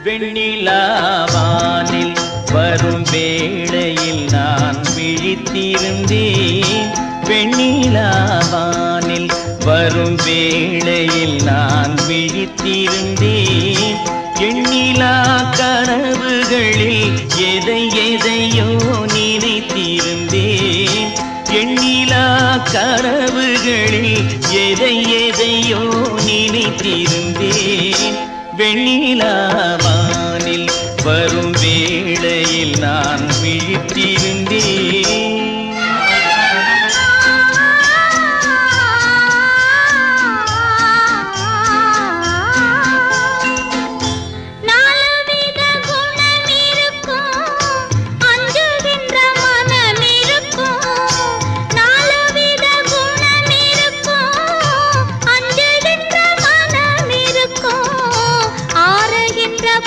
வெண்ணிலாவானில் வரும் வேளையில் நான் விழித்திருந்தேன். வெண்ணிலாவானில் வரும் வேளையில் நான் விழித்திருந்தேன். எண்ணிலா கனவுகளில் எதை எதையோ நினைத்திருந்தேன். எண்ணிலா கனவுகளில் எதை எதையோ நினைத்திருந்தேன். வெண்ணிலா